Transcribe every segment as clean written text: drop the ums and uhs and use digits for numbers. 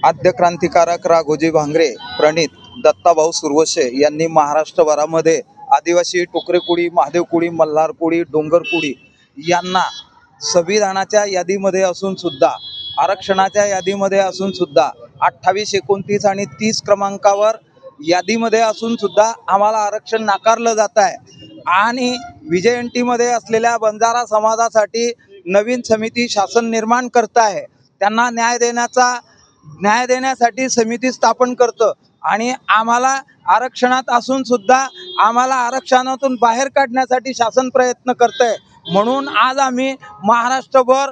आद्य क्रांतिकारक राघोजी भांगरे, प्रणित दत्ताभाऊ सुरवसे यांनी महाराष्ट्रभरामध्ये आदिवासी, टोकरे कोळी, महादेव कोळी, मल्हार कोळी, डोंगर कोळी यांना संविधानाच्या यादीमध्ये असून सुद्धा, आरक्षणाच्या यादीमध्ये असून सुद्धा 28, 29 आणि 30 क्रमांकावर यादीमध्ये असून सुद्धा आम्हाला आरक्षण नाकारलं जात आहे। आणि विजयंतीमध्ये असलेल्या बंजारा समाजासाठी नवीन समिती शासन निर्माण करत आहे, त्यांना न्याय देण्यासाठी समिती स्थापन करतं आणि आम्हाला आरक्षणात असून सुद्धा आम्हाला आरक्षणातून बाहेर काढण्यासाठी शासन प्रयत्न करतंय। म्हणून आज आम्ही महाराष्ट्रभर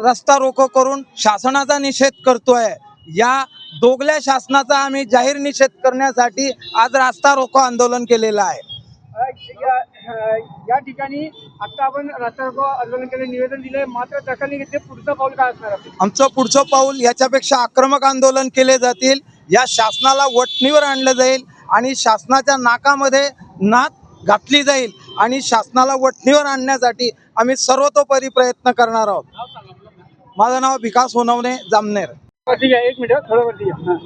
रस्ता रोको करून शासनाचा निषेध करतोय। या दोगल्या शासनाचा आम्ही जाहीर निषेध करण्यासाठी आज रस्ता रोको आंदोलन केलेलं आहे। या ठिकाणी आता आपण रस्ता रोको आंदोलन केले, निवेदन दिले, मात्र दखल घेतले, पुढचं पाऊल काय असणार आहे? आमचं पुढचं पाऊल याच्यापेक्षा आक्रमक आंदोलन केले जातील। या शासनाला वटणीवर आणलं जाईल आणि शासनाच्या नाकामध्ये नाक घातली जाईल आणि शासनाला वटणीवर आणण्यासाठी आम्ही सर्वतोपरी प्रयत्न करणार आहोत। माझं नाव विकास सोनवणे, जामनेर। ठीक आहे, एक मिनिट थोडं वरती या।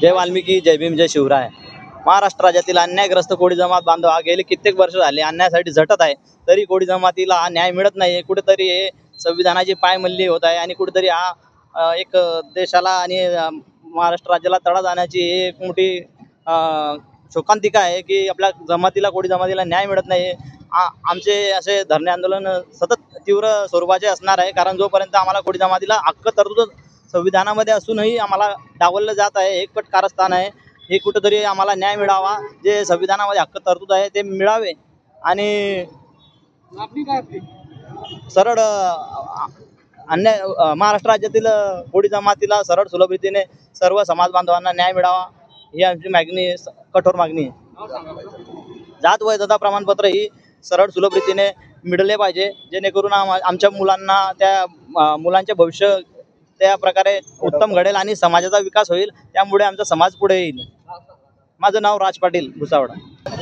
जय वाल्मिकी, जय भीम, जय शिवराय। महाराष्ट्र राज्यातील अन्यायग्रस्त कोळी जमात बांधव हा गेले कित्येक वर्ष झाले अन्यायासाठी झटत आहे, तरी कोळी जमातीला न्याय मिळत नाही। कुठेतरी हे संविधानाची पायमल्ली होत आहे आणि कुठेतरी हा एक देशाला आणि महाराष्ट्र राज्याला तडा जाण्याची एक मोठी शोकांतिका आहे की आपल्या जमातीला, कोळी जमातीला न्याय मिळत नाही। आमचे असे धरणे आंदोलन सतत तीव्र स्वरूपाचे असणार आहे, कारण जोपर्यंत आम्हाला कोळी जमातीला हक्क तरतूद संविधानामध्ये असूनही आम्हाला डावललं जात आहे, एकपट कारस्थान आहे। हे कुठेतरी आम्हाला न्याय मिळावा, जे संविधानामध्ये हक्क तरतूद आहे ते मिळावे आणि सरळ अन्याय महाराष्ट्र राज्यातील कोळी जमातीला सरळ सुलभ रीतीने सर्व समाज बांधवांना न्याय मिळावा ही आमची मागणी, कठोर मागणी आहे। जात वैधता प्रमाणपत्र ही सरळ सुलभ रीतीने मिळले पाहिजे, जेणेकरून आमच्या मुलांना, त्या मुलांचे भविष्य त्या प्रकारे उत्तम घडेल आणि समाजाचा विकास होईल, त्यामुळे आमचा समाज पुढे येईल। माझं नाव राज पाटील, भुसावळ।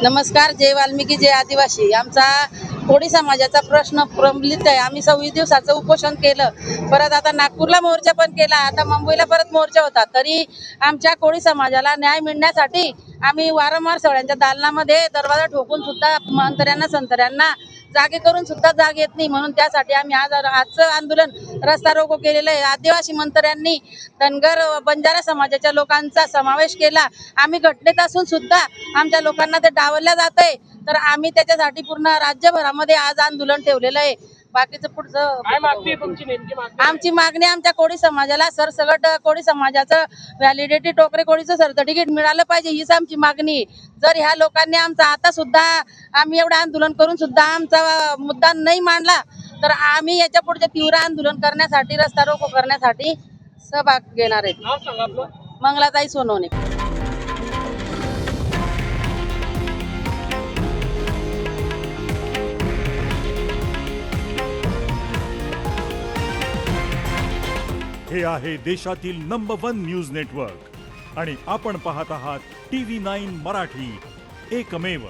नमस्कार, जय वाल्मिकी, जय आदिवासी। आमचा कोळी समाजाचा प्रश्न प्रलंबित आहे। आम्ही 26 दिवसाचं उपोषण केलं, परत आता नागपूरला मोर्चा पण केला, आता मुंबईला परत मोर्चा होता, तरी आमच्या कोळी समाजाला न्याय मिळण्यासाठी आम्ही वारंवार सगळ्यांच्या दालनामध्ये दरवाजा ठोकून सुद्धा मंत्र्यांना, संत्र्यांना जागे करून सुद्धा जाग येत नाही। म्हणून त्यासाठी आम्ही आजचं आंदोलन रस्ता रोको केलेलं आहे। आदिवासी मंत्र्यांनी धनगर, बंजारा समाजाच्या लोकांचा समावेश केला। आम्ही घटनेत असून सुद्धा आमच्या लोकांना ते डावलल्या जात आहे, तर आम्ही त्याच्यासाठी पूर्ण राज्यभरामध्ये आज आंदोलन ठेवलेलं आहे। बाकीचं पुढचं काय मागणी आहे तुमची, नेमकी मागणी? आमची मागणी आमच्या कोळी समाजाला सरसकट कोळी समाजाचं व्हॅलिडिटी, टोकरे कोळीचं सर्टिफिकेट मिळालं पाहिजे, हीच आमची मागणी। जर ह्या लोकांनी आमचा आता सुद्धा आम्ही एवढं आंदोलन करून सुद्धा आमचा मुद्दा नाही मांडला, तर आम्ही याच्या पुढचे तीव्र आंदोलन करण्यासाठी, रस्ता रोको करण्यासाठी सहभाग घेणार आहेत। नाव सांगा आपलं। मंगलाताई सोनवणे। हे आहे देशातील नंबर 1 न्यूज नेटवर्क आणि आपण पाहत आहात TV9 मराठी, एकमेव।